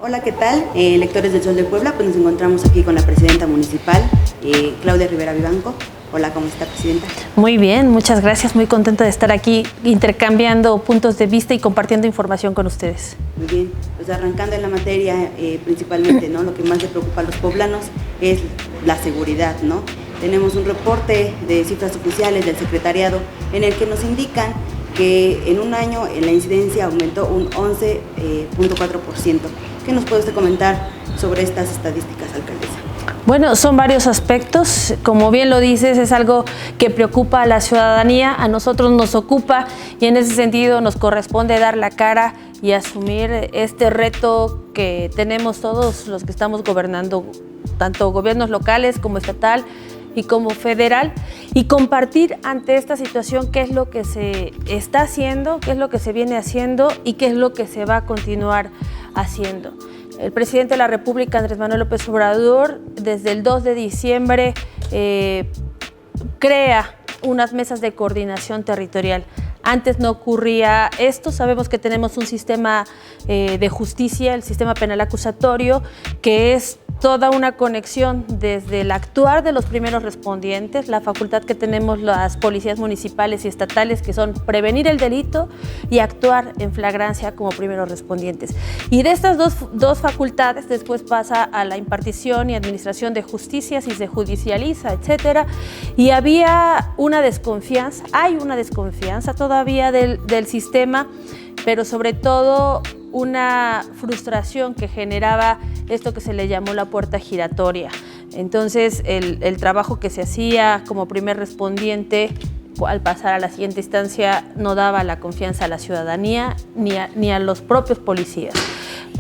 Hola, ¿qué tal? Lectores del Sol de Puebla, pues nos encontramos aquí con la presidenta municipal, Claudia Rivera Vivanco. Hola, ¿cómo está, presidenta? Muy bien, muchas gracias, muy contenta de estar aquí intercambiando puntos de vista y compartiendo información con ustedes. Muy bien, pues arrancando en la materia, principalmente, ¿no? Lo que más le preocupa a los poblanos es la seguridad, ¿no? Tenemos un reporte de cifras oficiales del secretariado en el que nos indican que en un año la incidencia aumentó un 11.4%. ¿Qué nos puede usted comentar sobre estas estadísticas, alcaldesa? Bueno, son varios aspectos. Como bien lo dices, es algo que preocupa a la ciudadanía, a nosotros nos ocupa y en ese sentido nos corresponde dar la cara y asumir este reto que tenemos todos los que estamos gobernando, tanto gobiernos locales como estatal y como federal, y compartir ante esta situación qué es lo que se está haciendo, qué es lo que se viene haciendo y qué es lo que se va a continuar haciendo. El presidente de la República, Andrés Manuel López Obrador, desde el 2 de diciembre crea unas mesas de coordinación territorial. Antes no ocurría esto, sabemos que tenemos un sistema de justicia, el sistema penal acusatorio, que es toda una conexión desde el actuar de los primeros respondientes, la facultad que tenemos las policías municipales y estatales, que son prevenir el delito y actuar en flagrancia como primeros respondientes. Y de estas dos facultades después pasa a la impartición y administración de justicia, si se judicializa, etcétera. Y había una desconfianza, hay una desconfianza todavía del sistema, pero sobre todo una frustración que generaba esto que se le llamó la puerta giratoria. Entonces, el trabajo que se hacía como primer respondiente al pasar a la siguiente instancia no daba la confianza a la ciudadanía ni a los propios policías.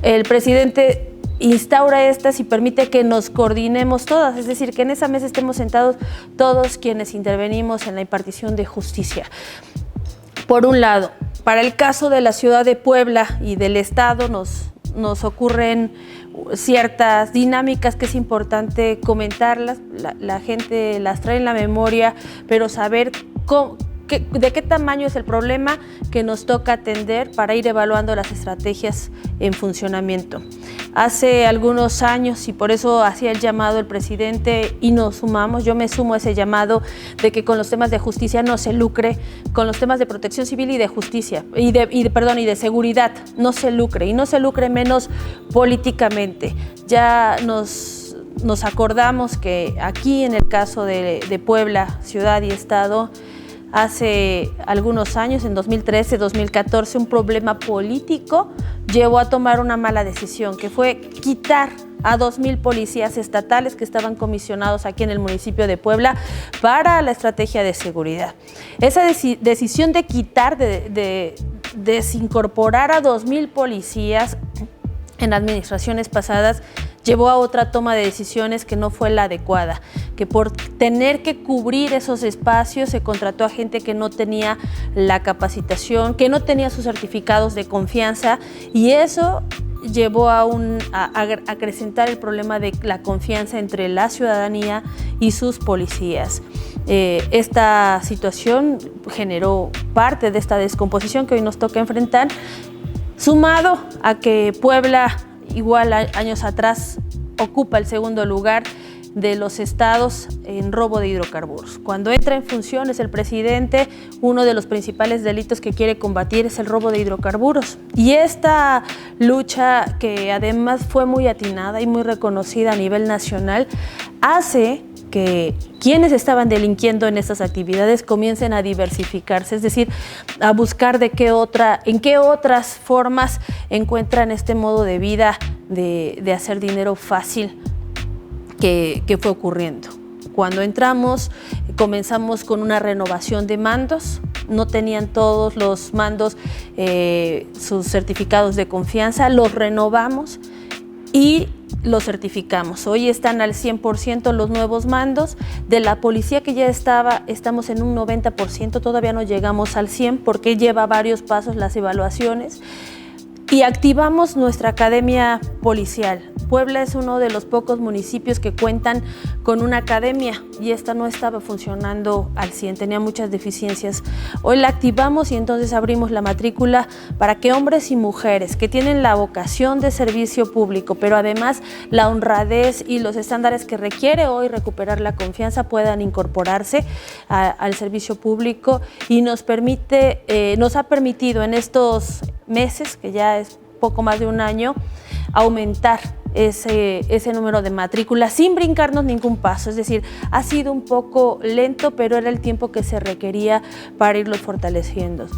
El presidente instaura estas y permite que nos coordinemos todas, es decir, que en esa mesa estemos sentados todos quienes intervenimos en la impartición de justicia. Por un lado, para el caso de la ciudad de Puebla y del Estado nos ocurren ciertas dinámicas que es importante comentarlas, la gente las trae en la memoria, pero saber de qué tamaño es el problema que nos toca atender para ir evaluando las estrategias en funcionamiento. Hace algunos años, y por eso hacía el llamado el presidente y nos sumamos, yo me sumo a ese llamado de que con los temas de justicia no se lucre, con los temas de protección civil y de justicia, y de seguridad, no se lucre, y no se lucre menos políticamente. Ya nos acordamos que aquí en el caso de Puebla, ciudad y estado, hace algunos años, en 2013, 2014, un problema político llevó a tomar una mala decisión, que fue quitar a 2,000 policías estatales que estaban comisionados aquí en el municipio de Puebla para la estrategia de seguridad. Esa decisión de quitar, de desincorporar a 2,000 policías en administraciones pasadas llevó a otra toma de decisiones que no fue la adecuada, que por tener que cubrir esos espacios se contrató a gente que no tenía la capacitación, que no tenía sus certificados de confianza, y eso llevó a acrecentar el problema de la confianza entre la ciudadanía y sus policías. Esta situación generó parte de esta descomposición que hoy nos toca enfrentar, sumado a que Puebla, igual años atrás, ocupa el segundo lugar de los estados en robo de hidrocarburos. Cuando entra en funciones el presidente, uno de los principales delitos que quiere combatir es el robo de hidrocarburos. Y esta lucha, que además fue muy atinada y muy reconocida a nivel nacional, hace que quienes estaban delinquiendo en estas actividades comiencen a diversificarse, es decir, a buscar en qué otras formas encuentran este modo de vida de hacer dinero fácil que fue ocurriendo. Cuando entramos, comenzamos con una renovación de mandos, no tenían todos los mandos sus certificados de confianza, los renovamos y los certificamos. Hoy están al 100% los nuevos mandos. De la policía que ya estamos en un 90%, todavía no llegamos al 100% porque lleva varios pasos las evaluaciones. y activamos nuestra academia policial. Puebla es uno de los pocos municipios que cuentan con una academia y esta no estaba funcionando al 100, tenía muchas deficiencias. Hoy la activamos y entonces abrimos la matrícula para que hombres y mujeres que tienen la vocación de servicio público, pero además la honradez y los estándares que requiere hoy recuperar la confianza puedan incorporarse al servicio público y nos ha permitido en estos meses, que ya es poco más de un año, aumentar ese número de matrículas sin brincarnos ningún paso. Es decir, ha sido un poco lento, pero era el tiempo que se requería para irlos fortaleciendo.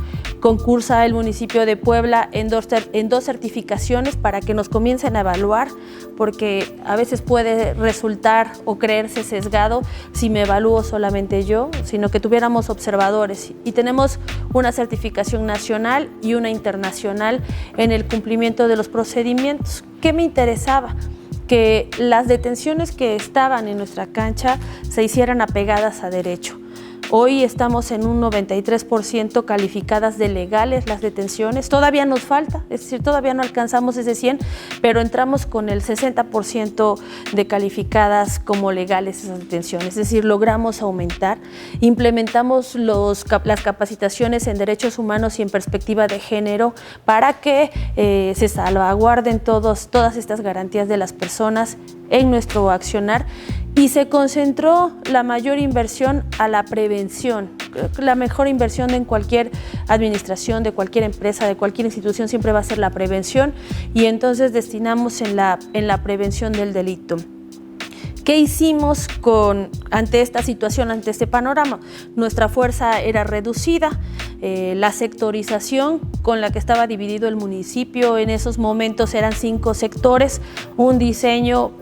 Concursa el municipio de Puebla en dos certificaciones para que nos comiencen a evaluar, porque a veces puede resultar o creerse sesgado si me evalúo solamente yo, sino que tuviéramos observadores. Y tenemos una certificación nacional y una internacional en el cumplimiento de los procedimientos. ¿Qué me interesaba? Que las detenciones que estaban en nuestra cancha se hicieran apegadas a derecho. Hoy estamos en un 93% calificadas de legales las detenciones. Todavía nos falta, es decir, todavía no alcanzamos ese 100, pero entramos con el 60% de calificadas como legales esas detenciones. Es decir, logramos aumentar. Implementamos las capacitaciones en derechos humanos y en perspectiva de género para que se salvaguarden todas estas garantías de las personas en nuestro accionar. Y se concentró la mayor inversión a la prevención. Creo que la mejor inversión en cualquier administración, de cualquier empresa, de cualquier institución, siempre va a ser la prevención, y entonces destinamos en la prevención del delito. ¿Qué hicimos ante esta situación, ante este panorama? Nuestra fuerza era reducida, la sectorización con la que estaba dividido el municipio en esos momentos eran 5 sectores, un diseño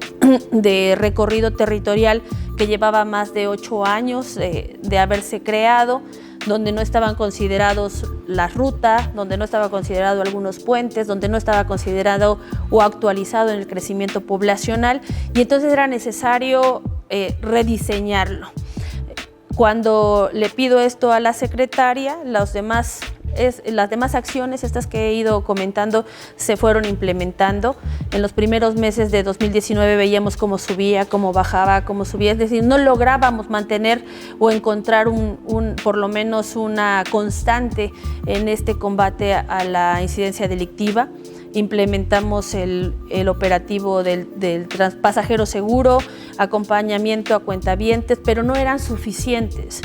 de recorrido territorial que llevaba más de 8 años de haberse creado, donde no estaban considerados las rutas, donde no estaba considerado algunos puentes, donde no estaba considerado o actualizado en el crecimiento poblacional, y entonces era necesario rediseñarlo. Cuando le pido esto a la secretaria, las demás acciones, estas que he ido comentando, se fueron implementando. En los primeros meses de 2019 veíamos cómo subía, cómo bajaba, cómo subía, es decir, no lográbamos mantener o encontrar por lo menos una constante en este combate a la incidencia delictiva. Implementamos el operativo del pasajero seguro, acompañamiento a cuentavientes, pero no eran suficientes.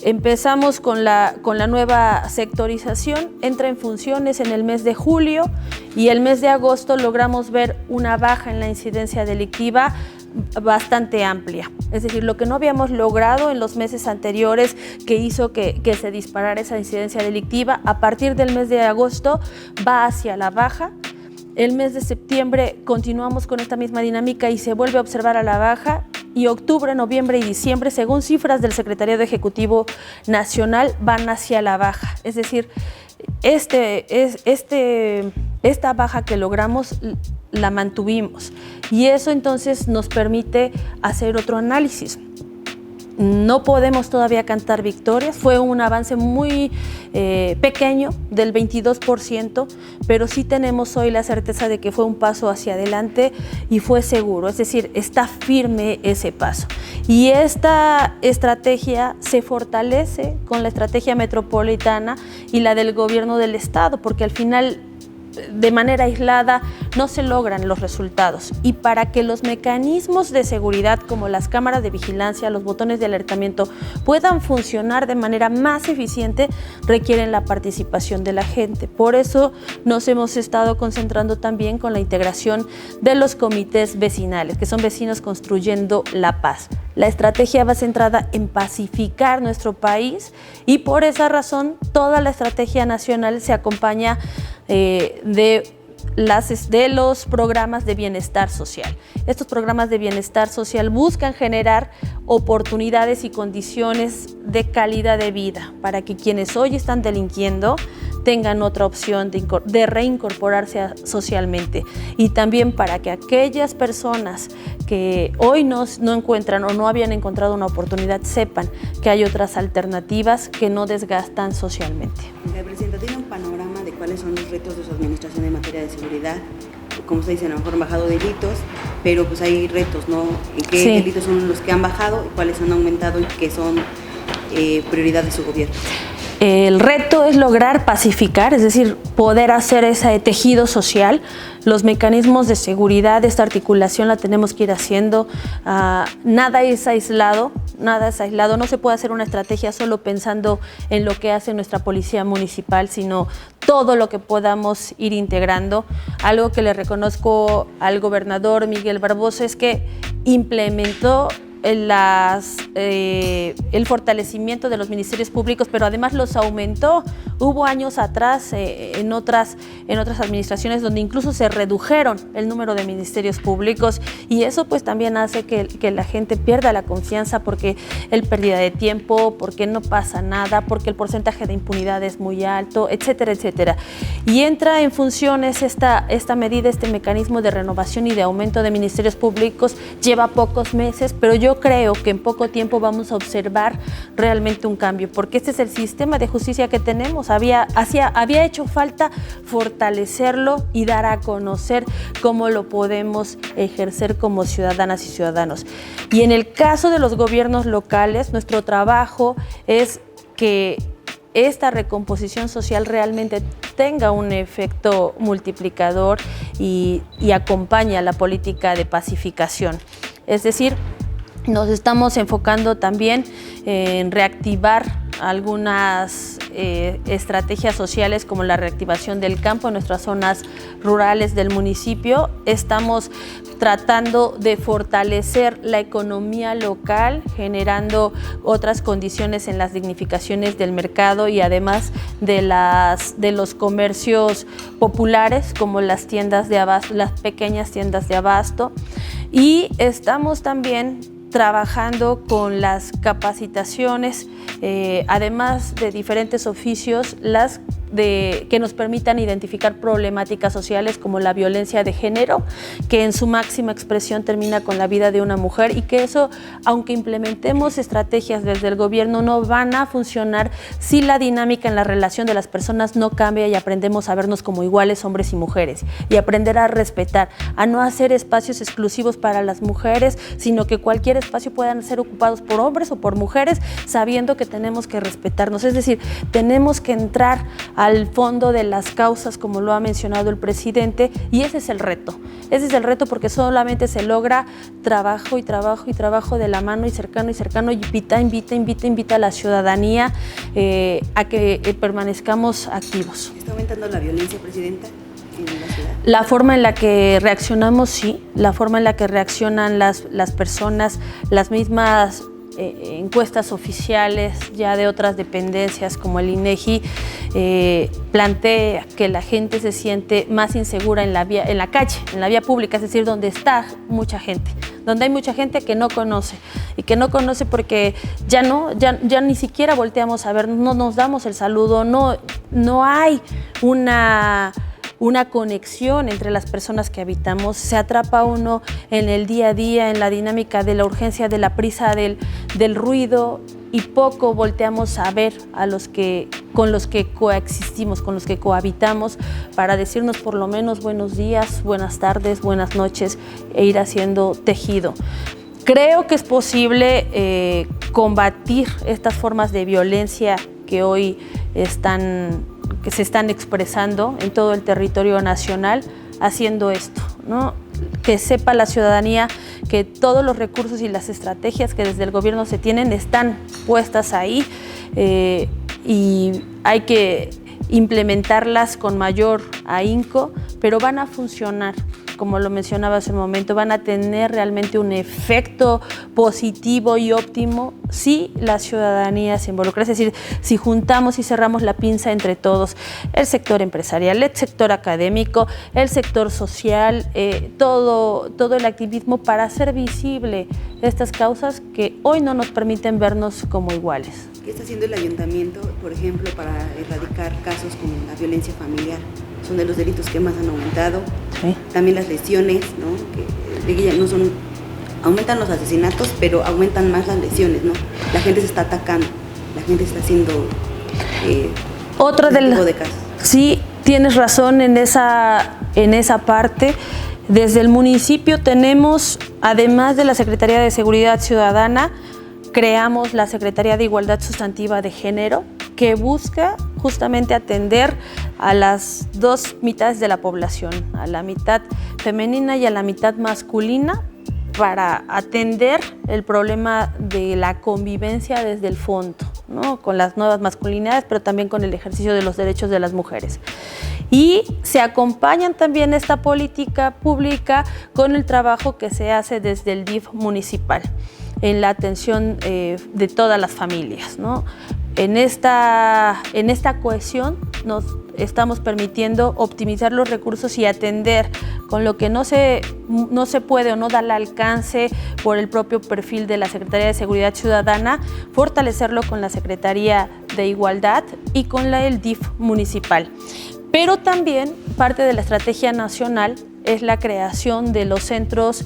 Empezamos con la nueva sectorización, entra en funciones en el mes de julio y el mes de agosto logramos ver una baja en la incidencia delictiva bastante amplia. Es decir, lo que no habíamos logrado en los meses anteriores que hizo que se disparara esa incidencia delictiva, a partir del mes de agosto va hacia la baja. El mes de septiembre continuamos con esta misma dinámica y se vuelve a observar a la baja, y octubre, noviembre y diciembre, según cifras del Secretariado Ejecutivo Nacional, van hacia la baja. Es decir, esta baja que logramos la mantuvimos, y eso entonces nos permite hacer otro análisis. No podemos todavía cantar victorias, fue un avance muy pequeño del 22%, pero sí tenemos hoy la certeza de que fue un paso hacia adelante y fue seguro, es decir, está firme ese paso. Y esta estrategia se fortalece con la estrategia metropolitana y la del gobierno del estado, porque al final, de manera aislada, no se logran los resultados, y para que los mecanismos de seguridad como las cámaras de vigilancia, los botones de alertamiento puedan funcionar de manera más eficiente, requieren la participación de la gente. Por eso nos hemos estado concentrando también con la integración de los comités vecinales, que son vecinos construyendo la paz. La estrategia va centrada en pacificar nuestro país, y por esa razón toda la estrategia nacional se acompaña de los programas de bienestar social. Estos programas de bienestar social buscan generar oportunidades y condiciones de calidad de vida para que quienes hoy están delinquiendo tengan otra opción de reincorporarse socialmente, y también para que aquellas personas que hoy no encuentran o no habían encontrado una oportunidad sepan que hay otras alternativas que no desgastan socialmente. Presidenta, ¿tiene un panorama de cuáles son los retos de su administración en materia materia de seguridad. Como se dice, a lo mejor han bajado delitos, pero pues hay retos, ¿no? ¿Qué delitos son los que han bajado y cuáles han aumentado y qué son prioridad de su gobierno? El reto es lograr pacificar, es decir, poder hacer ese tejido social. Los mecanismos de seguridad, esta articulación la tenemos que ir haciendo. Nada es aislado, no se puede hacer una estrategia solo pensando en lo que hace nuestra policía municipal, sino todo lo que podamos ir integrando. Algo que le reconozco al gobernador Miguel Barbosa es que implementó el fortalecimiento de los ministerios públicos, pero además los aumentó. Hubo años atrás en otras administraciones donde incluso se redujeron el número de ministerios públicos, y eso pues también hace que la gente pierda la confianza, porque hay pérdida de tiempo, porque no pasa nada, porque el porcentaje de impunidad es muy alto, etcétera, etcétera. Y entra en funciones esta medida, este mecanismo de renovación y de aumento de ministerios públicos. Lleva pocos meses, pero yo creo que en poco tiempo vamos a observar realmente un cambio, porque este es el sistema de justicia que tenemos. Había hecho falta fortalecerlo y dar a conocer cómo lo podemos ejercer como ciudadanas y ciudadanos. Y en el caso de los gobiernos locales, nuestro trabajo es que esta recomposición social realmente tenga un efecto multiplicador y acompañe a la política de pacificación. Es decir, nos estamos enfocando también en reactivar algunas estrategias sociales, como la reactivación del campo en nuestras zonas rurales del municipio. Estamos tratando de fortalecer la economía local, generando otras condiciones en las dignificaciones del mercado y además de los comercios populares, como las tiendas de abasto, las pequeñas tiendas de abasto. Y estamos también trabajando con las capacitaciones, además de diferentes oficios, que nos permitan identificar problemáticas sociales como la violencia de género, que en su máxima expresión termina con la vida de una mujer, y que eso, aunque implementemos estrategias desde el gobierno, no van a funcionar si la dinámica en la relación de las personas no cambia y aprendemos a vernos como iguales, hombres y mujeres, y aprender a respetar, a no hacer espacios exclusivos para las mujeres, sino que cualquier espacio puedan ser ocupados por hombres o por mujeres, sabiendo que tenemos que respetarnos. Es decir, tenemos que entrar al fondo de las causas, como lo ha mencionado el presidente, y ese es el reto. Ese es el reto, porque solamente se logra trabajo y trabajo y trabajo de la mano, y cercano, y invita a la ciudadanía a que permanezcamos activos. ¿Está aumentando la violencia, presidenta, en la ciudad? La forma en la que reaccionamos, sí, la forma en la que reaccionan las personas, las mismas encuestas oficiales ya de otras dependencias como el INEGI plantea que la gente se siente más insegura en la calle, en la vía pública, es decir, donde está mucha gente, donde hay mucha gente que no conoce, y que no conoce porque ya ni siquiera volteamos a ver, no nos damos el saludo, no hay una conexión entre las personas que habitamos. Se atrapa uno en el día a día, en la dinámica de la urgencia, de la prisa, del ruido, y poco volteamos a ver con los que coexistimos, con los que cohabitamos, para decirnos por lo menos buenos días, buenas tardes, buenas noches, e ir haciendo tejido. Creo que es posible combatir estas formas de violencia que hoy se están expresando en todo el territorio nacional, haciendo esto, ¿no? Que sepa la ciudadanía que todos los recursos y las estrategias que desde el gobierno se tienen están puestas ahí, y hay que implementarlas con mayor ahínco, pero van a funcionar. Como lo mencionaba hace un momento, van a tener realmente un efecto positivo y óptimo si la ciudadanía se involucra. Es decir, si juntamos y cerramos la pinza entre todos, el sector empresarial, el sector académico, el sector social, todo el activismo, para hacer visible estas causas que hoy no nos permiten vernos como iguales. ¿Qué está haciendo el ayuntamiento, por ejemplo, para erradicar casos como la violencia familiar? Son de los delitos que más han aumentado. Sí. También las lesiones, ¿no? Que no son, aumentan los asesinatos, pero aumentan más las lesiones, ¿no? La gente se está atacando, la gente está haciendo otro tipo de casos. Sí, tienes razón en esa en esa parte. Desde el municipio tenemos, además de la Secretaría de Seguridad Ciudadana, creamos la Secretaría de Igualdad Sustantiva de Género, que busca justamente atender a las dos mitades de la población, a la mitad femenina y a la mitad masculina, para atender el problema de la convivencia desde el fondo, ¿no? Con las nuevas masculinidades, pero también con el ejercicio de los derechos de las mujeres. Y se acompañan también esta política pública con el trabajo que se hace desde el DIF municipal en la atención de todas las familias, ¿no? En esta cohesión nos estamos permitiendo optimizar los recursos y atender con lo que no se puede o no da el alcance por el propio perfil de la Secretaría de Seguridad Ciudadana, fortalecerlo con la Secretaría de Igualdad y con el DIF municipal. Pero también parte de la estrategia nacional es la creación de los centros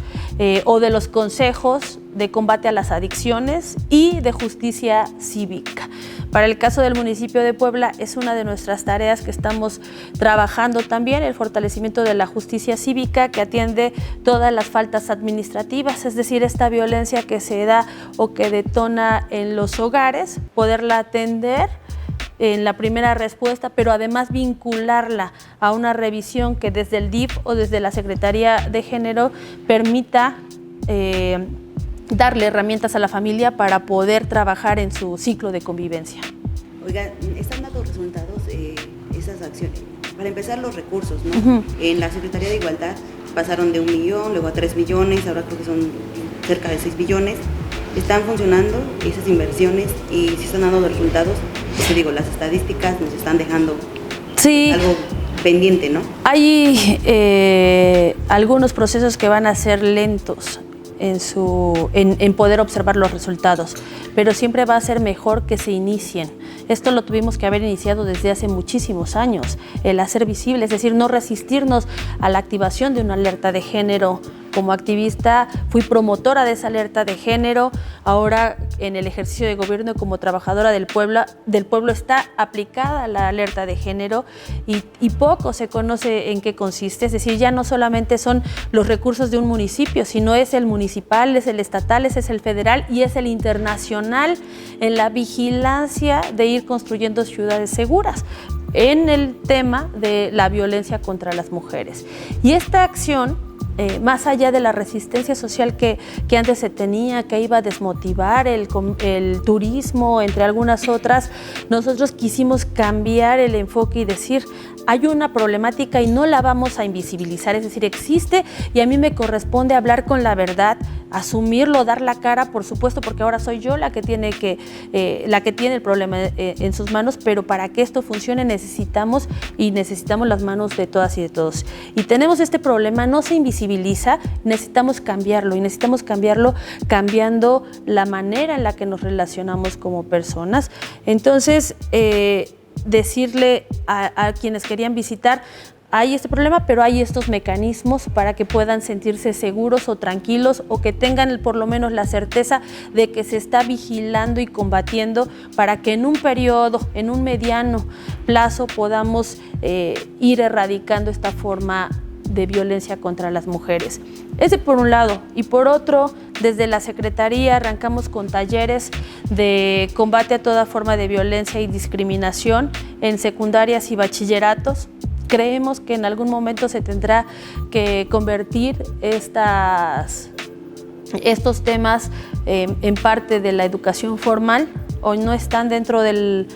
o de los consejos de combate a las adicciones y de justicia cívica. Para el caso del municipio de Puebla es una de nuestras tareas que estamos trabajando también, el fortalecimiento de la justicia cívica que atiende todas las faltas administrativas, es decir, esta violencia que se da o que detona en los hogares, poderla atender en la primera respuesta, pero además vincularla a una revisión que desde el DIF o desde la Secretaría de Género permita darle herramientas a la familia para poder trabajar en su ciclo de convivencia. Oiga, ¿están dando resultados esas acciones? Para empezar, los recursos, ¿no? En la Secretaría de Igualdad pasaron de 1 millón, luego a 3 millones, ahora creo que son cerca de 6 billones. ¿Están funcionando esas inversiones y si están dando resultados? Te digo, las estadísticas nos están dejando algo pendiente, ¿no? Hay algunos procesos que van a ser lentos en poder observar los resultados, pero siempre va a ser mejor que se inicien. Esto lo tuvimos que haber iniciado desde hace muchísimos años, el hacer visible, es decir, no resistirnos a la activación de una alerta de género. Como activista fui promotora de esa alerta de género, ahora en el ejercicio de gobierno como trabajadora del pueblo está aplicada la alerta de género y poco se conoce en qué consiste, es decir, ya no solamente son los recursos de un municipio, sino es el municipal, es el estatal, es el federal y es el internacional en la vigilancia de ir construyendo ciudades seguras en el tema de la violencia contra las mujeres. Y esta acción, más allá de la resistencia social que antes se tenía, que iba a desmotivar el turismo, entre algunas otras, nosotros quisimos cambiar el enfoque y decir, hay una problemática y no la vamos a invisibilizar, es decir, existe y a mí me corresponde hablar con la verdad, asumirlo, dar la cara, por supuesto, porque ahora soy yo la que tiene el problema en sus manos, pero para que esto funcione necesitamos las manos de todas y de todos. Y tenemos este problema, no se invisibiliza, necesitamos cambiarlo y necesitamos cambiarlo cambiando la manera en la que nos relacionamos como personas. Entonces, decirle a quienes querían visitar, hay este problema, pero hay estos mecanismos para que puedan sentirse seguros o tranquilos o que tengan por lo menos la certeza de que se está vigilando y combatiendo para que en un periodo, en un mediano plazo podamos ir erradicando esta forma de violencia contra las mujeres. Ese por un lado. Y por otro, desde la Secretaría arrancamos con talleres de combate a toda forma de violencia y discriminación en secundarias y bachilleratos. Creemos que en algún momento se tendrá que convertir estos temas en parte de la educación formal. Hoy no están dentro del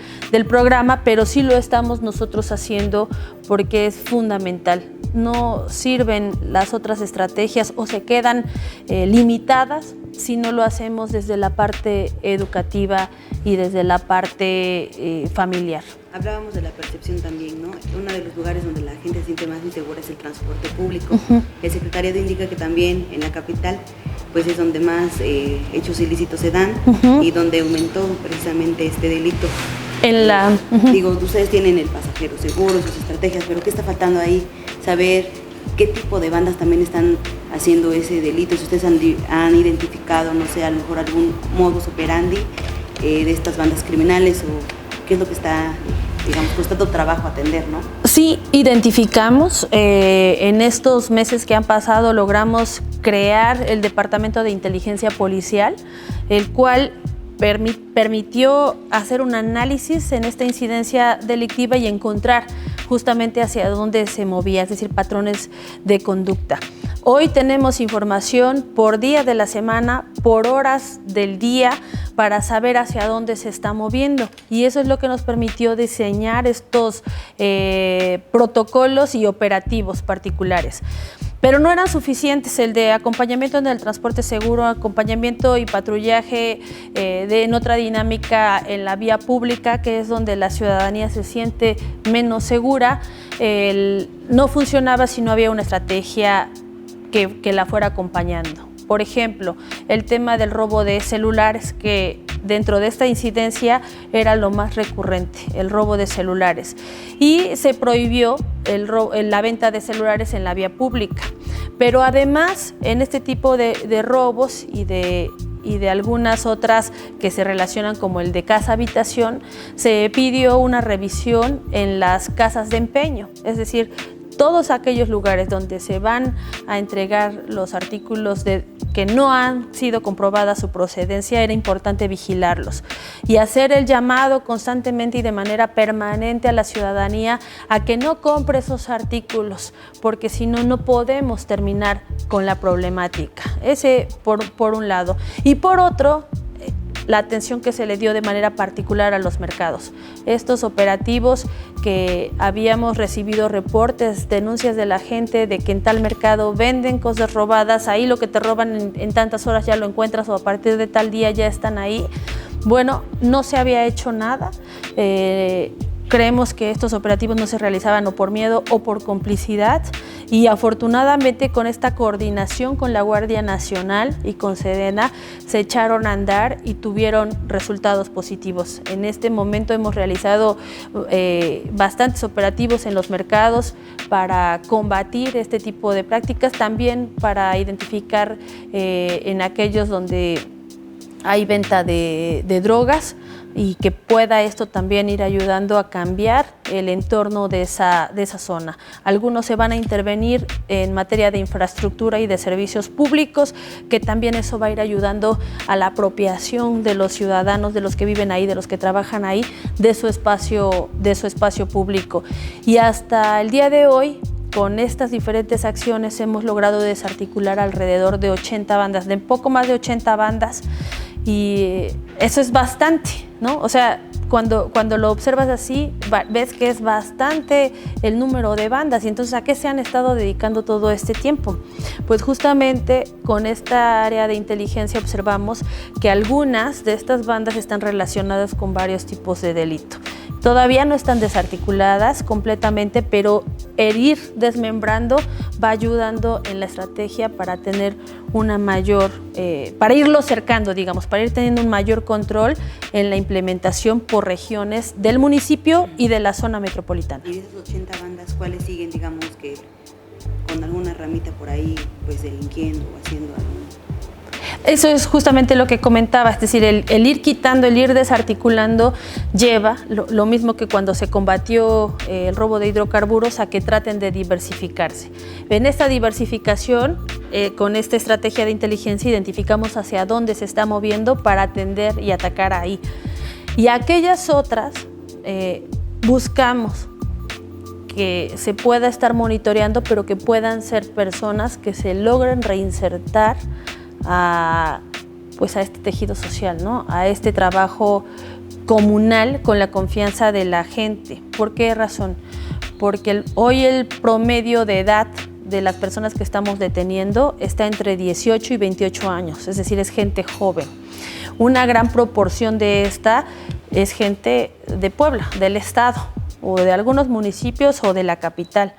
programa, pero sí lo estamos nosotros haciendo porque es fundamental. No sirven las otras estrategias o se quedan limitadas si no lo hacemos desde la parte educativa y desde la parte familiar. Hablábamos de la percepción también, ¿no? Uno de los lugares donde la gente se siente más insegura es el transporte público. El secretariado indica que también en la capital pues es donde más hechos ilícitos se dan y donde aumentó precisamente este delito. Digo, ustedes tienen el pasajero seguro, sus estrategias, pero ¿qué está faltando ahí? Saber qué tipo de bandas también están haciendo ese delito. Si ustedes han identificado, no sé, a lo mejor algún modus operandi de estas bandas criminales o qué es lo que está, digamos, costando trabajo atender, ¿no? Sí, identificamos, en estos meses que han pasado logramos crear el Departamento de Inteligencia Policial, el cual permitió hacer un análisis en esta incidencia delictiva y encontrar justamente hacia dónde se movía, es decir, patrones de conducta. Hoy tenemos información por día de la semana, por horas del día, para saber hacia dónde se está moviendo. Y eso es lo que nos permitió diseñar estos protocolos y operativos particulares. Pero no eran suficientes el de acompañamiento en el transporte seguro, acompañamiento y patrullaje en otra dinámica en la vía pública, que es donde la ciudadanía se siente menos segura. No funcionaba si no había una estrategia que la fuera acompañando. Por ejemplo, el tema del robo de celulares, que dentro de esta incidencia era lo más recurrente, el robo de celulares. Y se prohibió la venta de celulares en la vía pública. Pero además, en este tipo de robos y de algunas otras que se relacionan como el de casa-habitación, se pidió una revisión en las casas de empeño, es decir, todos aquellos lugares donde se van a entregar los artículos que no han sido comprobada su procedencia, era importante vigilarlos y hacer el llamado constantemente y de manera permanente a la ciudadanía a que no compre esos artículos, porque si no, no podemos terminar con la problemática. Ese por un lado. Y por otro, la atención que se le dio de manera particular a los mercados. Estos operativos que habíamos recibido reportes, denuncias de la gente de que en tal mercado venden cosas robadas, ahí lo que te roban en tantas horas ya lo encuentras o a partir de tal día ya están ahí. Bueno, no se había hecho nada. Creemos que estos operativos no se realizaban o por miedo o por complicidad, y afortunadamente con esta coordinación con la Guardia Nacional y con Sedena se echaron a andar y tuvieron resultados positivos. En este momento hemos realizado bastantes operativos en los mercados para combatir este tipo de prácticas, también para identificar en aquellos donde hay venta de drogas, y que pueda esto también ir ayudando a cambiar el entorno de esa zona. Algunos se van a intervenir en materia de infraestructura y de servicios públicos, que también eso va a ir ayudando a la apropiación de los ciudadanos, de los que viven ahí, de los que trabajan ahí, de su espacio público. Y hasta el día de hoy, con estas diferentes acciones hemos logrado desarticular alrededor de 80 bandas, de poco más de 80 bandas, y eso es bastante, ¿no? O sea, cuando lo observas así, ves que es bastante el número de bandas. Y entonces, ¿a qué se han estado dedicando todo este tiempo? Pues justamente con esta área de inteligencia observamos que algunas de estas bandas están relacionadas con varios tipos de delito. Todavía no están desarticuladas completamente, pero el ir desmembrando va ayudando en la estrategia para tener una mayor, para irlo cercando, digamos, para ir teniendo un mayor control en la implementación por regiones del municipio y de la zona metropolitana. Y de esas 80 bandas, ¿cuáles siguen, digamos, que con alguna ramita por ahí, pues delinquiendo o haciendo algo? Eso es justamente lo que comentaba, es decir, el ir quitando, el ir desarticulando lleva lo mismo que cuando se combatió el robo de hidrocarburos, a que traten de diversificarse. En esta diversificación, con esta estrategia de inteligencia, identificamos hacia dónde se está moviendo para atender y atacar ahí. Y aquellas otras buscamos que se pueda estar monitoreando, pero que puedan ser personas que se logren reinsertar a este tejido social, ¿no? A este trabajo comunal con la confianza de la gente. ¿Por qué razón? Porque hoy el promedio de edad de las personas que estamos deteniendo está entre 18 y 28 años, es decir, es gente joven. Una gran proporción de esta es gente de Puebla, del estado, o de algunos municipios o de la capital.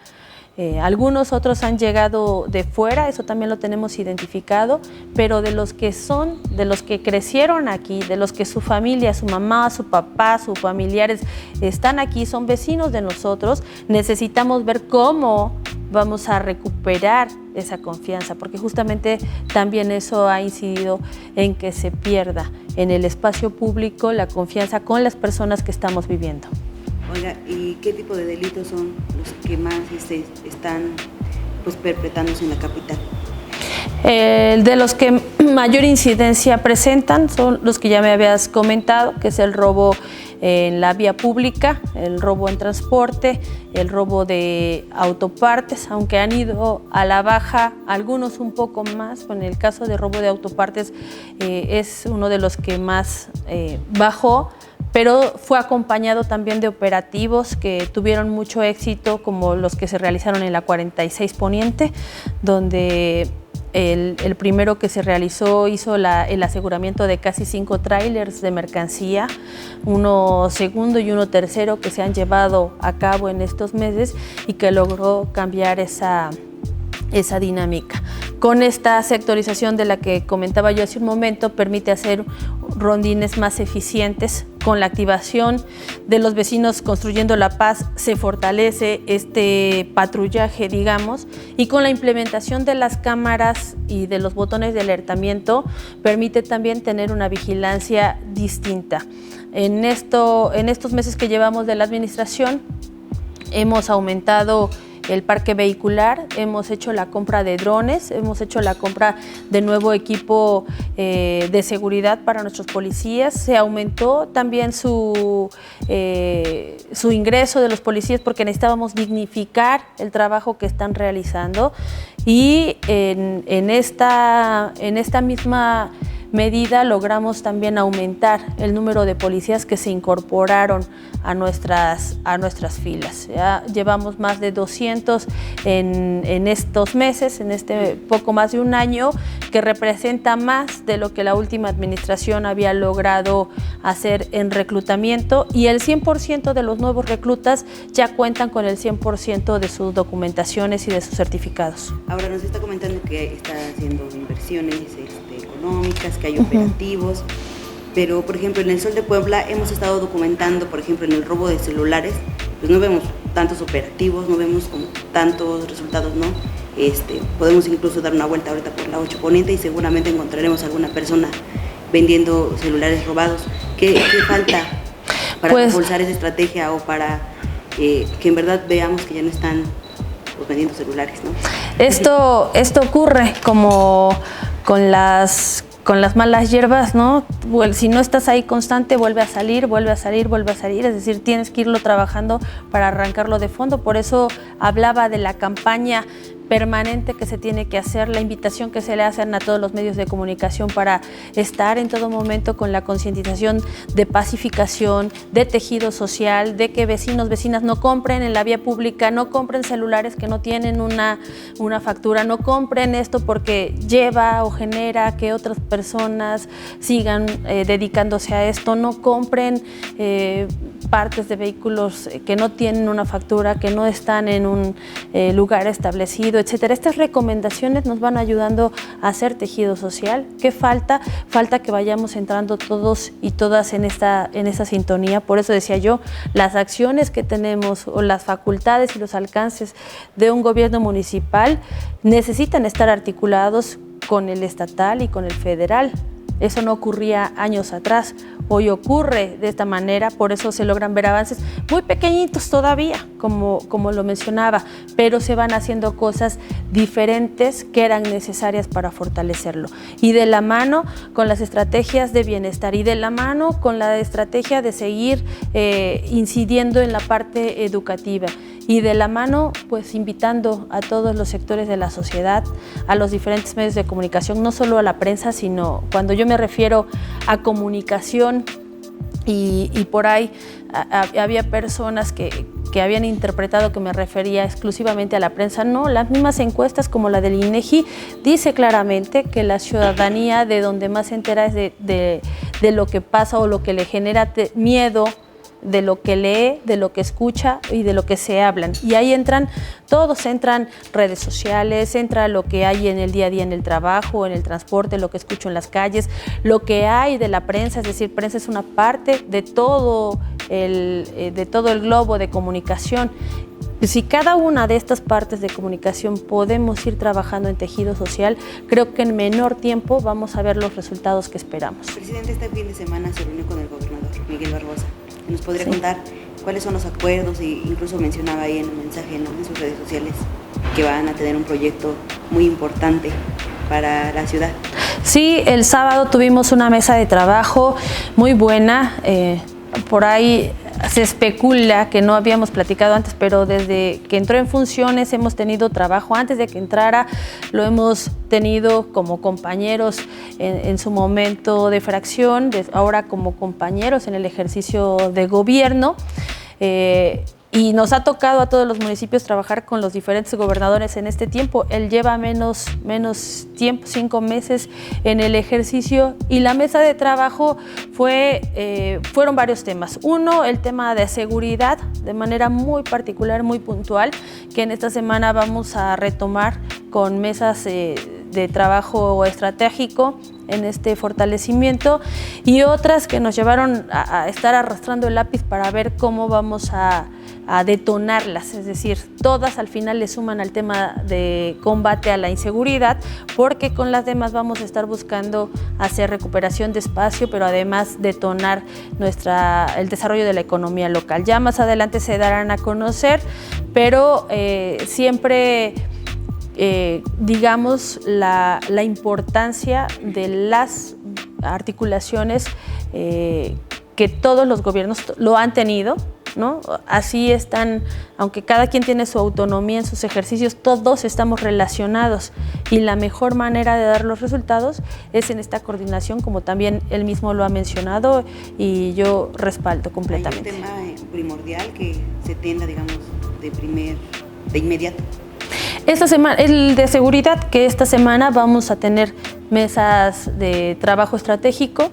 Algunos otros han llegado de fuera, eso también lo tenemos identificado, pero de los que crecieron aquí, de los que su familia, su mamá, su papá, sus familiares están aquí, son vecinos de nosotros, necesitamos ver cómo vamos a recuperar esa confianza, porque justamente también eso ha incidido en que se pierda en el espacio público la confianza con las personas que estamos viviendo. Oiga, y ¿Y qué tipo de delitos son los que más están pues perpetrándose en la capital? De los que mayor incidencia presentan son los que ya me habías comentado, que es el robo en la vía pública, el robo en transporte, el robo de autopartes, aunque han ido a la baja algunos un poco más. En el caso de robo de autopartes es uno de los que más bajó, pero fue acompañado también de operativos que tuvieron mucho éxito, como los que se realizaron en la 46 Poniente, donde el primero que se realizó hizo el aseguramiento de casi 5 tráilers de mercancía, uno segundo y uno tercero que se han llevado a cabo en estos meses y que logró cambiar esa dinámica. Con esta sectorización de la que comentaba yo hace un momento, permite hacer rondines más eficientes. Con la activación de los vecinos construyendo la paz se fortalece este patrullaje, digamos, y con la implementación de las cámaras y de los botones de alertamiento permite también tener una vigilancia distinta. En estos meses que llevamos de la administración hemos aumentado el parque vehicular, hemos hecho la compra de drones, hemos hecho la compra de nuevo equipo de seguridad para nuestros policías. Se aumentó también su ingreso de los policías porque necesitábamos dignificar el trabajo que están realizando, y en esta misma medida logramos también aumentar el número de policías que se incorporaron a nuestras filas. Ya llevamos más de 200 en estos meses, en este poco más de un año, que representa más de lo que la última administración había logrado hacer en reclutamiento, y el 100% de los nuevos reclutas ya cuentan con el 100% de sus documentaciones y de sus certificados. Ahora nos está comentando que está haciendo inversiones económicas, que hay operativos, pero por ejemplo en el Sol de Puebla hemos estado documentando, por ejemplo en el robo de celulares, pues no vemos tantos operativos, no vemos como tantos resultados, ¿no? Podemos incluso dar una vuelta ahorita por la 8 Poniente y seguramente encontraremos alguna persona vendiendo celulares robados. ¿Qué falta para impulsar esa estrategia o para que en verdad veamos que ya no están vendiendo celulares, ¿no? Esto ocurre como con las malas hierbas, ¿no? Si no estás ahí constante, vuelve a salir, es decir, tienes que irlo trabajando para arrancarlo de fondo. Por eso hablaba de la campaña permanente que se tiene que hacer, la invitación que se le hacen a todos los medios de comunicación para estar en todo momento con la concientización de pacificación, de tejido social, de que vecinos, vecinas no compren en la vía pública, no compren celulares que no tienen una factura, no compren esto porque lleva o genera que otras personas sigan dedicándose a esto, no compren partes de vehículos que no tienen una factura, que no están en un lugar establecido, etcétera. Estas recomendaciones nos van ayudando a hacer tejido social. ¿Qué falta? Falta que vayamos entrando todos y todas en esta sintonía. Por eso decía yo, las acciones que tenemos o las facultades y los alcances de un gobierno municipal necesitan estar articulados con el estatal y con el federal. Eso no ocurría años atrás, hoy ocurre de esta manera, por eso se logran ver avances muy pequeñitos todavía, como lo mencionaba, pero se van haciendo cosas diferentes que eran necesarias para fortalecerlo. Y de la mano con las estrategias de bienestar y de la mano con la estrategia de seguir incidiendo en la parte educativa. Y de la mano, pues invitando a todos los sectores de la sociedad, a los diferentes medios de comunicación, no solo a la prensa, sino cuando yo me refiero a comunicación y por ahí había personas que habían interpretado que me refería exclusivamente a la prensa. No, las mismas encuestas como la del INEGI dice claramente que la ciudadanía de donde más se entera es de lo que pasa o lo que le genera miedo, de lo que lee, de lo que escucha y de lo que se hablan. Y ahí entran redes sociales, entra lo que hay en el día a día en el trabajo, en el transporte, lo que escucho en las calles, lo que hay de la prensa, es decir, prensa es una parte de todo el globo de comunicación. Si cada una de estas partes de comunicación podemos ir trabajando en tejido social, creo que en menor tiempo vamos a ver los resultados que esperamos. Presidente, este fin de semana se reunió con el gobernador Miguel Barbosa. ¿Nos podría contar cuáles son los acuerdos, e incluso mencionaba ahí en un mensaje, ¿no?, en sus redes sociales, que van a tener un proyecto muy importante para la ciudad. Sí, el sábado tuvimos una mesa de trabajo muy buena. Por ahí se especula que no habíamos platicado antes, pero desde que entró en funciones hemos tenido trabajo. Antes de que entrara lo hemos tenido como compañeros en su momento de fracción, ahora como compañeros en el ejercicio de gobierno. Y nos ha tocado a todos los municipios trabajar con los diferentes gobernadores en este tiempo. Él lleva menos tiempo, 5 meses en el ejercicio, y la mesa de trabajo fueron varios temas. Uno, el tema de seguridad, de manera muy particular, muy puntual, que en esta semana vamos a retomar con mesas de trabajo estratégico en este fortalecimiento, y otras que nos llevaron a estar arrastrando el lápiz para ver cómo vamos a detonarlas, es decir, todas al final le suman al tema de combate a la inseguridad, porque con las demás vamos a estar buscando hacer recuperación de espacio, pero además detonar el desarrollo de la economía local. Ya más adelante se darán a conocer, pero siempre digamos la importancia de las articulaciones que todos los gobiernos lo han tenido, ¿no? Así están, aunque cada quien tiene su autonomía en sus ejercicios, todos estamos relacionados, y la mejor manera de dar los resultados es en esta coordinación, como también él mismo lo ha mencionado, y yo respaldo completamente. Hay un tema primordial que se tienda, digamos, de inmediato. Esta semana, el de seguridad, que esta semana vamos a tener mesas de trabajo estratégico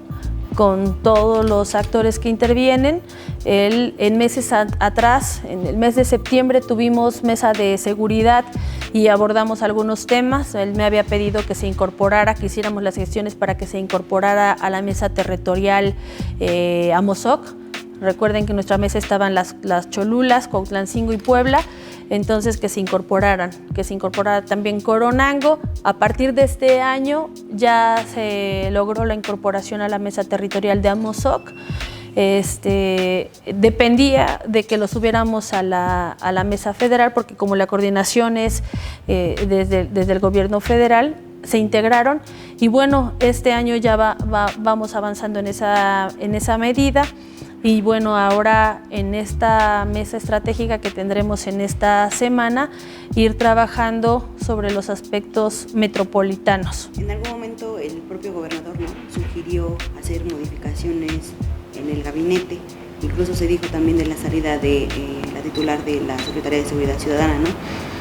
con todos los actores que intervienen. En meses atrás, en el mes de septiembre, tuvimos mesa de seguridad y abordamos algunos temas. Él me había pedido que se incorporara, que hiciéramos las gestiones para que se incorporara a la mesa territorial Amozoc. Recuerden que en nuestra mesa estaban las Cholulas, Cuautlancingo y Puebla. Entonces que se incorporara también Coronango. A partir de este año ya se logró la incorporación a la mesa territorial de Amozoc. Dependía de que lo subiéramos a la mesa federal, porque como la coordinación es desde el gobierno federal, se integraron, y bueno, este año ya vamos avanzando en esa medida. Y bueno, ahora en esta mesa estratégica que tendremos en esta semana, ir trabajando sobre los aspectos metropolitanos. En algún momento el propio gobernador, ¿no?, sugirió hacer modificaciones en el gabinete. Incluso se dijo también de la salida de la titular de la Secretaría de Seguridad Ciudadana, ¿no?,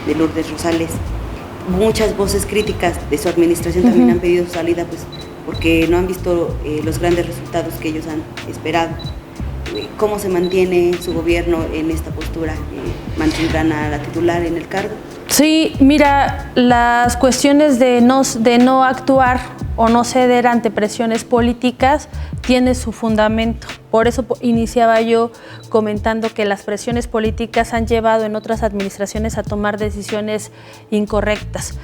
de Lourdes Rosales. Muchas voces críticas de su administración también han pedido su salida, pues porque no han visto los grandes resultados que ellos han esperado. ¿Cómo se mantiene su gobierno en esta postura? ¿Mantendrán a la titular en el cargo? Sí, mira, las cuestiones de no actuar o no ceder ante presiones políticas tiene su fundamento. Por eso iniciaba yo comentando que las presiones políticas han llevado en otras administraciones a tomar decisiones incorrectas.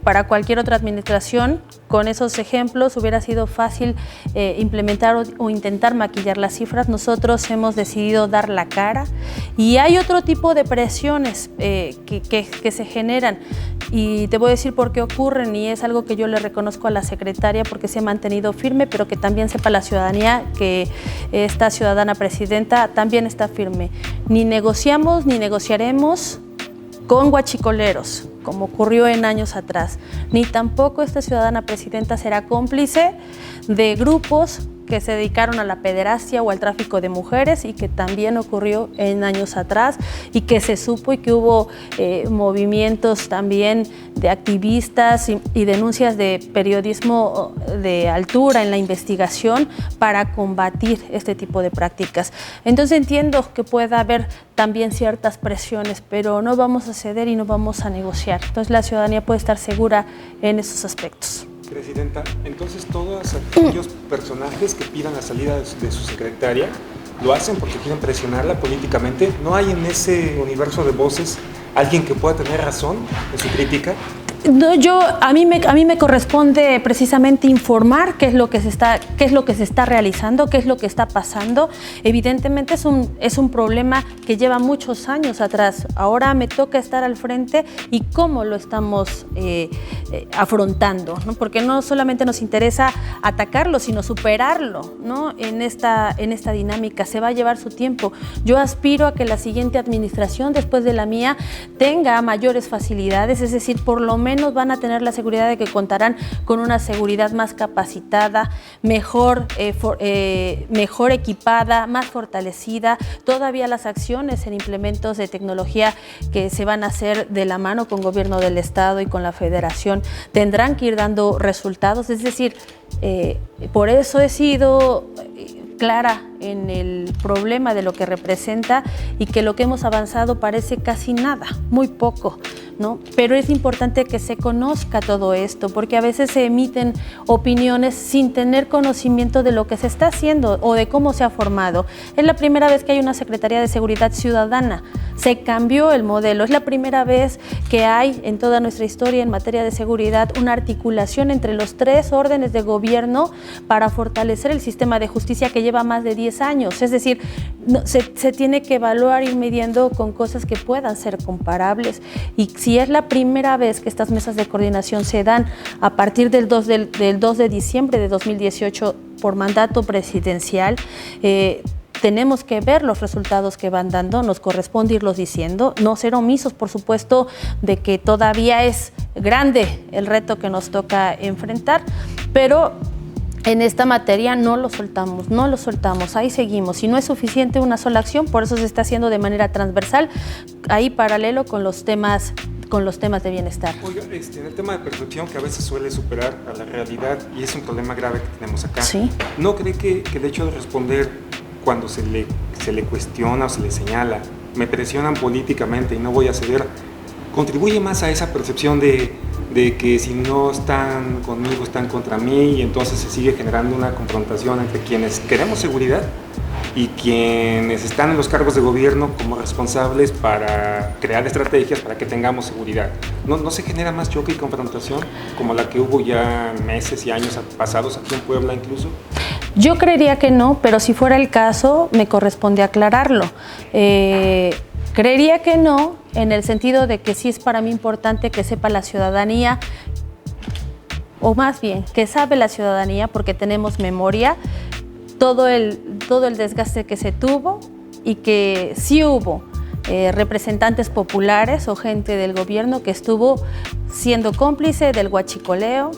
Para cualquier otra administración, con esos ejemplos, hubiera sido fácil implementar o intentar maquillar las cifras. Nosotros hemos decidido dar la cara, y hay otro tipo de presiones que se generan, y te voy a decir por qué ocurren, y es algo que yo le reconozco a la secretaria, porque se ha mantenido firme, pero que también sepa la ciudadanía que esta ciudadana presidenta también está firme. Ni negociamos ni negociaremos con guachicoleros, como ocurrió en años atrás, ni tampoco esta ciudadana presidenta será cómplice de grupos que se dedicaron a la pederastia o al tráfico de mujeres, y que también ocurrió en años atrás, y que se supo, y que hubo movimientos también de activistas y denuncias de periodismo de altura en la investigación para combatir este tipo de prácticas. Entonces entiendo que pueda haber también ciertas presiones, pero no vamos a ceder y no vamos a negociar. Entonces la ciudadanía puede estar segura en esos aspectos. Presidenta, entonces todos aquellos personajes que pidan la salida de su secretaria lo hacen porque quieren presionarla políticamente. ¿No hay en ese universo de voces alguien que pueda tener razón en su crítica? No, a mí me corresponde precisamente informar qué es lo que se está realizando, qué es lo que está pasando. Evidentemente es un problema que lleva muchos años atrás. Ahora me toca estar al frente y cómo lo estamos afrontando, ¿no? Porque no solamente nos interesa atacarlo, sino superarlo, ¿no? En esta dinámica se va a llevar su tiempo. Yo aspiro a que la siguiente administración, después de la mía, tenga mayores facilidades, es decir, por lo menos van a tener la seguridad de que contarán con una seguridad más capacitada, mejor equipada, más fortalecida. Todavía las acciones en implementos de tecnología que se van a hacer de la mano con gobierno del Estado y con la Federación tendrán que ir dando resultados. Es decir, por eso he sido clara en el problema de lo que representa y que lo que hemos avanzado parece casi nada, muy poco, ¿no? Pero es importante que se conozca todo esto, porque a veces se emiten opiniones sin tener conocimiento de lo que se está haciendo o de cómo se ha formado. Es la primera vez que hay una Secretaría de Seguridad Ciudadana. Se cambió el modelo. Es la primera vez que hay en toda nuestra historia en materia de seguridad una articulación entre los 3 órdenes de gobierno para fortalecer el sistema de justicia que lleva más de 10 años. Es decir, se tiene que evaluar ir midiendo con cosas que puedan ser comparables. Y si es la primera vez que estas mesas de coordinación se dan a partir del 2 de diciembre de 2018 por mandato presidencial, tenemos que ver los resultados que van dando, nos corresponde irlos diciendo, no ser omisos, por supuesto, de que todavía es grande el reto que nos toca enfrentar, pero en esta materia no lo soltamos, ahí seguimos. Si no es suficiente una sola acción, por eso se está haciendo de manera transversal, ahí paralelo con los temas de bienestar. Oiga, en el tema de percepción, que a veces suele superar a la realidad y es un problema grave que tenemos acá, ¿sí? ¿No cree que el hecho de responder cuando se le cuestiona o se le señala, me presionan políticamente y no voy a ceder, contribuye más a esa percepción de que si no están conmigo, están contra mí, y entonces se sigue generando una confrontación entre quienes queremos seguridad y quienes están en los cargos de gobierno como responsables para crear estrategias para que tengamos seguridad? ¿No se genera más choque y confrontación como la que hubo ya meses y años pasados aquí en Puebla incluso? Yo creería que no, pero si fuera el caso, me corresponde aclararlo. Creería que no, en el sentido de que sí es para mí importante que sepa la ciudadanía, o más bien, que sabe la ciudadanía, porque tenemos memoria, todo el desgaste que se tuvo y que sí hubo representantes populares o gente del gobierno que estuvo siendo cómplice del huachicoleo,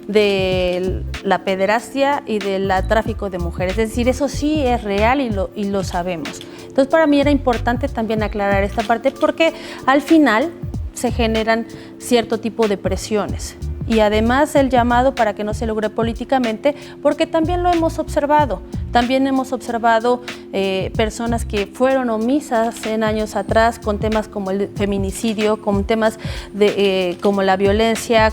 de la pederastia y del tráfico de mujeres. Es decir, eso sí es real y lo sabemos. Entonces, para mí era importante también aclarar esta parte porque al final se generan cierto tipo de presiones. Y además el llamado para que no se logre políticamente, porque también lo hemos observado. También hemos observado personas que fueron omisas en años atrás con temas como el feminicidio, con temas como la violencia,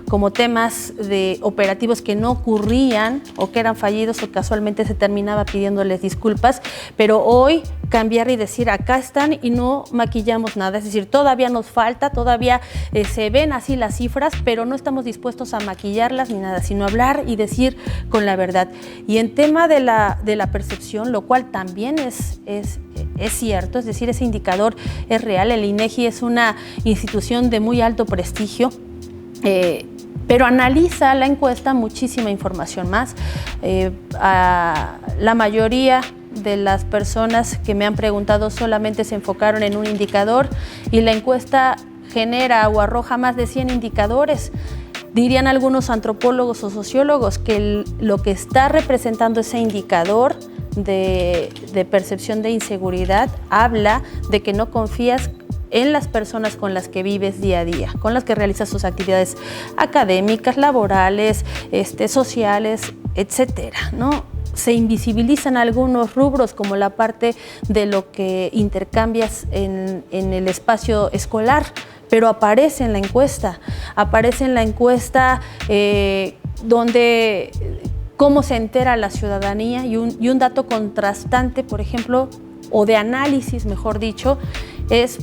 como temas de operativos que no ocurrían o que eran fallidos o casualmente se terminaba pidiéndoles disculpas. Pero hoy cambiar y decir acá están y no maquillamos nada. Es decir, todavía nos falta, todavía se ven así las cifras, pero no estamos dispuestos a maquillarlas ni nada, sino hablar y decir con la verdad. Y en tema de la percepción, lo cual también es cierto, es decir, ese indicador es real. El INEGI es una institución de muy alto prestigio, pero analiza la encuesta muchísima información más. La mayoría de las personas que me han preguntado solamente se enfocaron en un indicador y la encuesta genera o arroja más de 100 indicadores. Dirían algunos antropólogos o sociólogos que lo que está representando ese indicador de percepción de inseguridad habla de que no confías en las personas con las que vives día a día, con las que realizas tus actividades académicas, laborales, sociales, etcétera, ¿no? Se invisibilizan algunos rubros como la parte de lo que intercambias en el espacio escolar, pero aparece en la encuesta donde cómo se entera la ciudadanía y un dato contrastante, por ejemplo, o de análisis, mejor dicho, es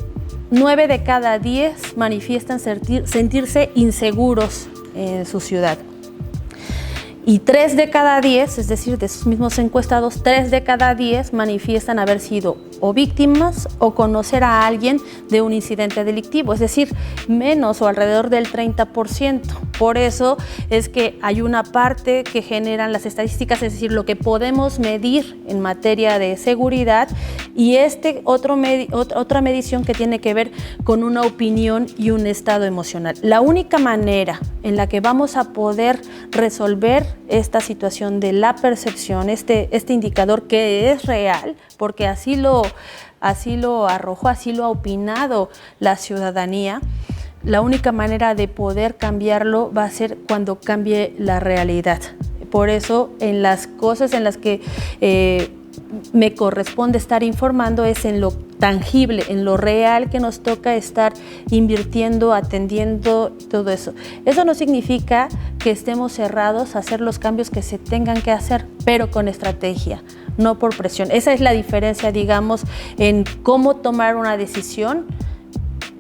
9 de cada 10 manifiestan sentirse inseguros en su ciudad. Y 3 de cada 10, es decir, de esos mismos encuestados, 3 de cada 10 manifiestan haber sido o víctimas o conocer a alguien de un incidente delictivo, es decir, menos o alrededor del 30%. Por eso es que hay una parte que generan las estadísticas, es decir, lo que podemos medir en materia de seguridad, y otra medición que tiene que ver con una opinión y un estado emocional. La única manera en la que vamos a poder resolver esta situación de la percepción, este indicador que es real, porque así lo arrojó, así lo ha opinado la ciudadanía, la única manera de poder cambiarlo va a ser cuando cambie la realidad. Por eso, en las cosas en las que me corresponde estar informando es en lo tangible, en lo real que nos toca estar invirtiendo, atendiendo, todo eso. Eso no significa que estemos cerrados a hacer los cambios que se tengan que hacer, pero con estrategia, no por presión. Esa es la diferencia, digamos, en cómo tomar una decisión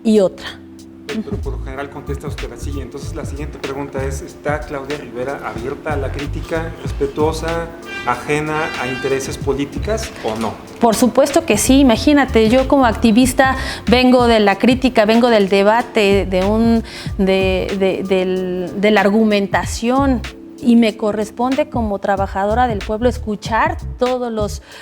y otra. Pero por lo general contesta usted así. Entonces la siguiente pregunta es, ¿está Claudia Rivera abierta a la crítica, respetuosa, ajena a intereses políticas o no? Por supuesto que sí. Imagínate, yo como activista vengo de la crítica, vengo del debate, de la argumentación, y me corresponde como trabajadora del pueblo escuchar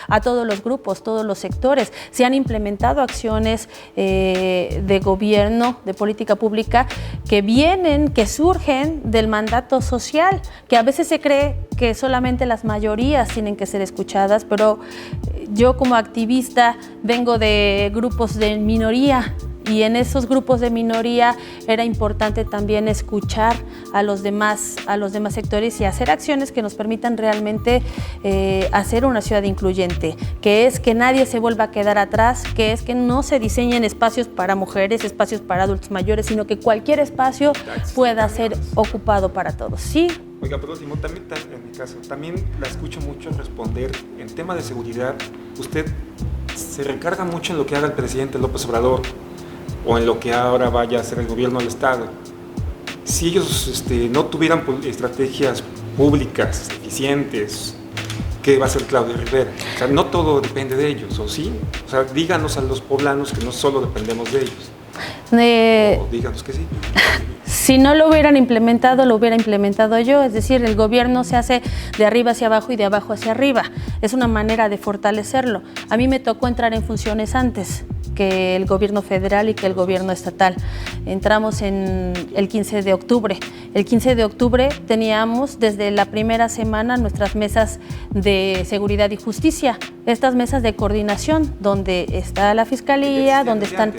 a todos los grupos, todos los sectores. Se han implementado acciones de gobierno, de política pública, que surgen del mandato social, que a veces se cree que solamente las mayorías tienen que ser escuchadas, pero yo como activista vengo de grupos de minoría, y en esos grupos de minoría era importante también escuchar a los demás sectores y hacer acciones que nos permitan realmente hacer una ciudad incluyente, que es que nadie se vuelva a quedar atrás, que es que no se diseñen espacios para mujeres, espacios para adultos mayores, sino que cualquier espacio pueda ser ocupado para todos. Sí. Oiga, por último, también en mi caso, también la escucho mucho responder en tema de seguridad. Usted se recarga mucho en lo que haga el presidente López Obrador o en lo que ahora vaya a hacer el gobierno del Estado. Si ellos no tuvieran estrategias públicas eficientes, ¿qué va a hacer Claudia Rivera? O sea, no todo depende de ellos, ¿o sí? O sea, díganos a los poblanos que no solo dependemos de ellos. O díganos que sí. Si no lo hubieran implementado, lo hubiera implementado yo. Es decir, el gobierno se hace de arriba hacia abajo y de abajo hacia arriba. Es una manera de fortalecerlo. A mí me tocó entrar en funciones antes que el gobierno federal y que el gobierno estatal. Entramos en el 15 de octubre. El 15 de octubre teníamos desde la primera semana nuestras mesas de seguridad y justicia, estas mesas de coordinación donde está la Fiscalía, donde están...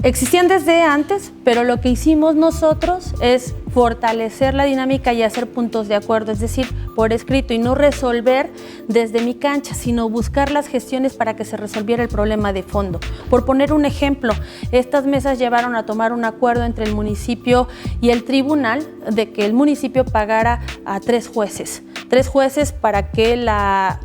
Existían desde antes, pero lo que hicimos nosotros es fortalecer la dinámica y hacer puntos de acuerdo, es decir, por escrito, y no resolver desde mi cancha, sino buscar las gestiones para que se resolviera el problema de fondo. Por poner un ejemplo, estas mesas llevaron a tomar un acuerdo entre el municipio y el tribunal de que el municipio pagara a 3 jueces para que la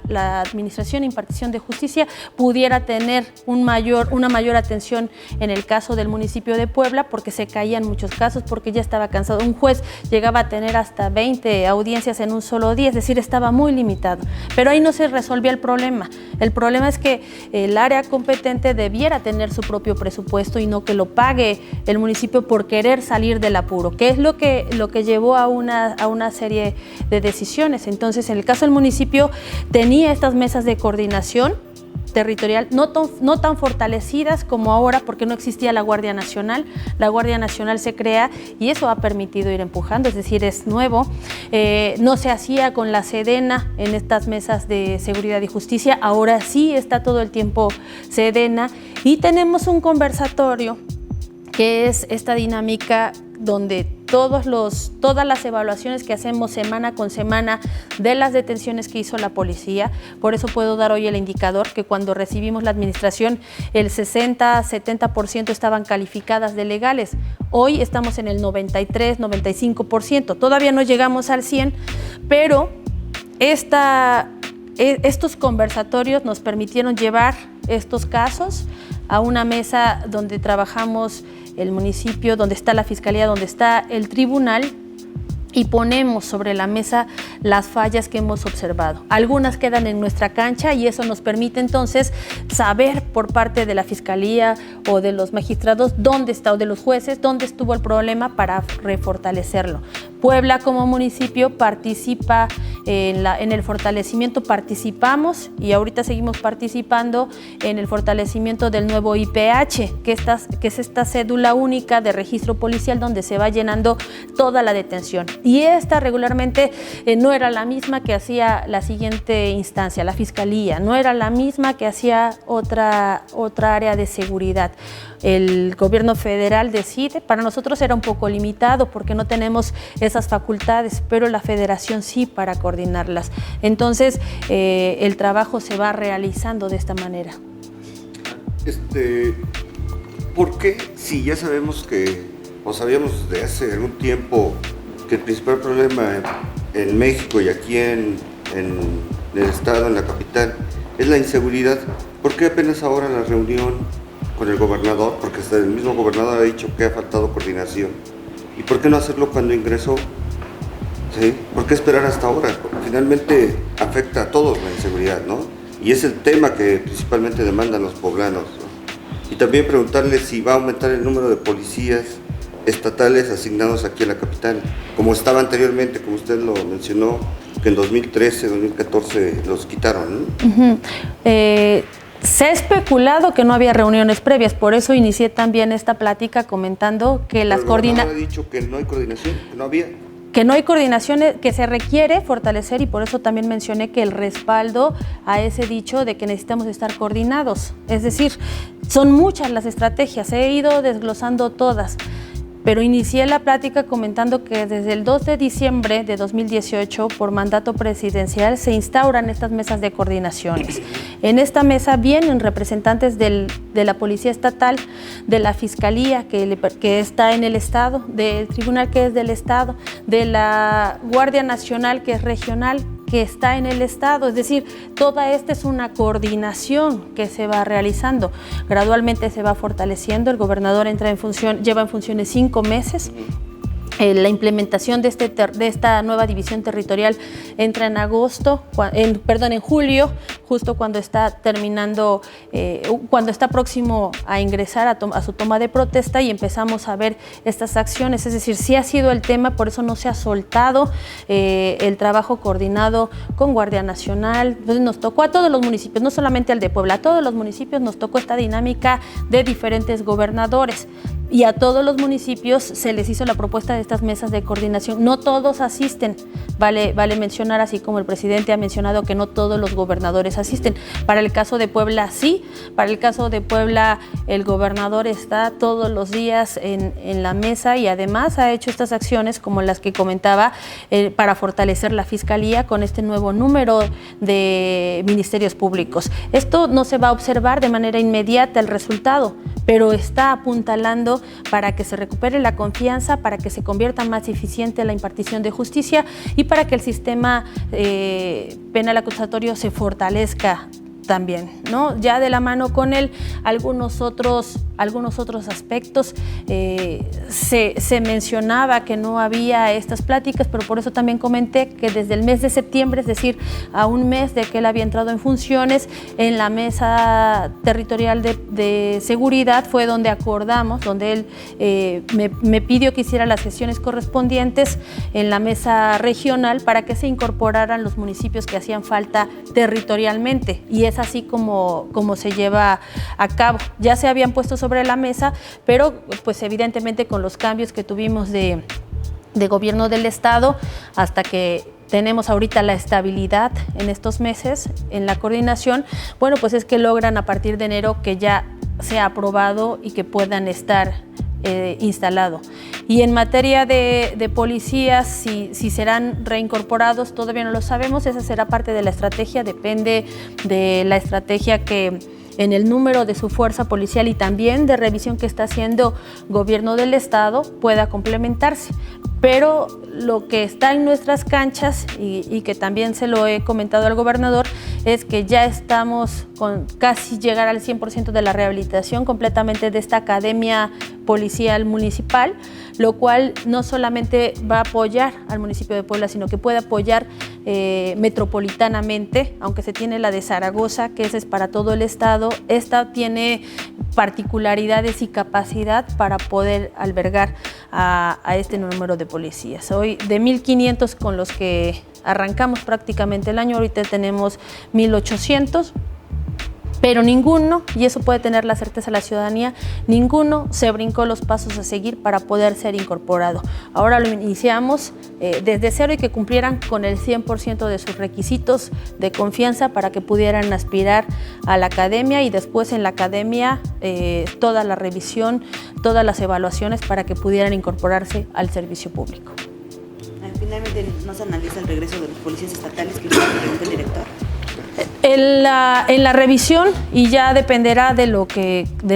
Administración e Impartición de Justicia pudiera tener una mayor atención en el caso del municipio de Puebla, porque se caían muchos casos, porque ya estaba cansado. Un juez llegaba a tener hasta 20 audiencias en un solo día, es decir, estaba muy limitado. Pero ahí no se resolvía el problema. El problema es que el área competente debiera tener su propio presupuesto y no que lo pague el municipio por querer salir del apuro, que es lo que llevó a una serie de decisiones. Entonces, en el caso del municipio, tenía estas mesas de coordinación territorial, no tan fortalecidas como ahora, porque no existía la Guardia Nacional. La Guardia Nacional se crea y eso ha permitido ir empujando, es decir, es nuevo. No se hacía con la Sedena en estas mesas de seguridad y justicia, ahora sí está todo el tiempo Sedena, y tenemos un conversatorio que es esta dinámica donde todas las evaluaciones que hacemos semana con semana de las detenciones que hizo la policía. Por eso puedo dar hoy el indicador que cuando recibimos la administración el 60-70% estaban calificadas de legales. Hoy estamos en el 93-95%. Todavía no llegamos al 100%, pero estos conversatorios nos permitieron llevar estos casos a una mesa donde trabajamos el municipio, donde está la fiscalía, donde está el tribunal, y ponemos sobre la mesa las fallas que hemos observado. Algunas quedan en nuestra cancha y eso nos permite entonces saber por parte de la Fiscalía o de los magistrados dónde está, o de los jueces, dónde estuvo el problema para refortalecerlo. Puebla como municipio participa en el fortalecimiento, participamos y ahorita seguimos participando en el fortalecimiento del nuevo IPH, que es esta cédula única de registro policial donde se va llenando toda la detención. Y esta regularmente no era la misma que hacía la siguiente instancia, la Fiscalía, no era la misma que hacía otra área de seguridad. El gobierno federal decide, para nosotros era un poco limitado porque no tenemos esas facultades, pero la federación sí para coordinarlas. Entonces, el trabajo se va realizando de esta manera. ¿Por qué, si ya sabemos o sabíamos desde hace algún tiempo que el principal problema en México y aquí en el estado, en la capital, es la inseguridad, por qué apenas ahora la reunión con el gobernador? Porque hasta el mismo gobernador ha dicho que ha faltado coordinación. ¿Y por qué no hacerlo cuando ingresó? ¿Sí? ¿Por qué esperar hasta ahora? Porque finalmente afecta a todos la inseguridad, ¿no? Y es el tema que principalmente demandan los poblanos, ¿no? Y también preguntarle si va a aumentar el número de policías estatales asignados aquí a la capital, como estaba anteriormente, como usted lo mencionó, que en 2013, 2014 los quitaron, ¿no? Se ha especulado que no había reuniones previas, por eso inicié también esta plática comentando que las coordinaciones... ha dicho que no hay coordinación, que no había. Que no hay coordinación, que se requiere fortalecer, y por eso también mencioné que el respaldo a ese dicho de que necesitamos estar coordinados. Es decir, son muchas las estrategias, he ido desglosando todas. Pero inicié la plática comentando que desde el 2 de diciembre de 2018, por mandato presidencial, se instauran estas mesas de coordinaciones. En esta mesa vienen representantes de la Policía Estatal, de la Fiscalía que está en el Estado, del Tribunal que es del Estado, de la Guardia Nacional que es regional, que está en el Estado. Es decir, toda esta es una coordinación que se va realizando. Gradualmente se va fortaleciendo. El gobernador lleva en funciones 5 meses. La implementación de esta nueva división territorial entra en julio, justo cuando está terminando, cuando está próximo a ingresar a su toma de protesta, y empezamos a ver estas acciones. Es decir, sí ha sido el tema, por eso no se ha soltado el trabajo coordinado con Guardia Nacional. Entonces nos tocó a todos los municipios, no solamente al de Puebla, a todos los municipios nos tocó esta dinámica de diferentes gobernadores. Y a todos los municipios se les hizo la propuesta de estas mesas de coordinación. No todos asisten, vale mencionar, así como el presidente ha mencionado que no todos los gobernadores asisten. Para el caso de Puebla sí, para el caso de Puebla el gobernador está todos los días en la mesa, y además ha hecho estas acciones como las que comentaba para fortalecer la Fiscalía con este nuevo número de ministerios públicos. Esto no se va a observar de manera inmediata el resultado, pero está apuntalando para que se recupere la confianza, para que se convierta más eficiente la impartición de justicia y para que el sistema penal acusatorio se fortalezca también, ¿no? Ya de la mano con él, algunos otros aspectos. Se mencionaba que no había estas pláticas, pero por eso también comenté que desde el mes de septiembre, es decir, a un mes de que él había entrado en funciones, en la mesa territorial de seguridad fue donde acordamos, donde él me pidió que hiciera las gestiones correspondientes en la mesa regional para que se incorporaran los municipios que hacían falta territorialmente, y es así como se lleva a cabo. Ya se habían puesto sobre la mesa, pero pues evidentemente con los cambios que tuvimos de gobierno del Estado, hasta que tenemos ahorita la estabilidad en estos meses en la coordinación, bueno, pues es que logran a partir de enero que ya sea aprobado y que puedan estar instalado. Y en materia de policías, si serán reincorporados, todavía no lo sabemos. Esa será parte de la estrategia, depende de la estrategia que en el número de su fuerza policial y también de revisión que está haciendo gobierno del Estado pueda complementarse. Pero lo que está en nuestras canchas y que también se lo he comentado al gobernador es que ya estamos con casi llegar al 100% de la rehabilitación completamente de esta academia policial municipal, lo cual no solamente va a apoyar al municipio de Puebla, sino que puede apoyar metropolitanamente, aunque se tiene la de Zaragoza, que esa es para todo el estado. Esta tiene particularidades y capacidad para poder albergar a este número de policías. Hoy de 1,500 con los que arrancamos prácticamente el año, ahorita tenemos 1,800, pero ninguno, y eso puede tener la certeza la ciudadanía, ninguno se brincó los pasos a seguir para poder ser incorporado. Ahora lo iniciamos desde cero y que cumplieran con el 100% de sus requisitos de confianza para que pudieran aspirar a la academia, y después en la academia toda la revisión, todas las evaluaciones para que pudieran incorporarse al servicio público. Finalmente, ¿no se analiza el regreso de los policías estatales que pregunta el director? En la revisión, y ya dependerá de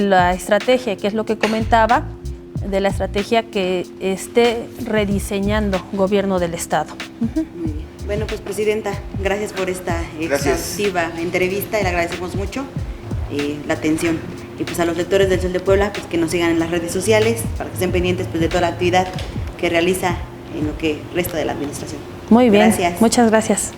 la estrategia, que es lo que comentaba, de la estrategia que esté rediseñando gobierno del estado. Muy bien. Bueno, pues presidenta, gracias por esta exhaustiva entrevista y le agradecemos mucho la atención. Y pues a los lectores del Sol de Puebla, pues que nos sigan en las redes sociales para que estén pendientes pues, de toda la actividad que realiza en lo que resta de la administración. Muy bien, gracias. Muchas gracias.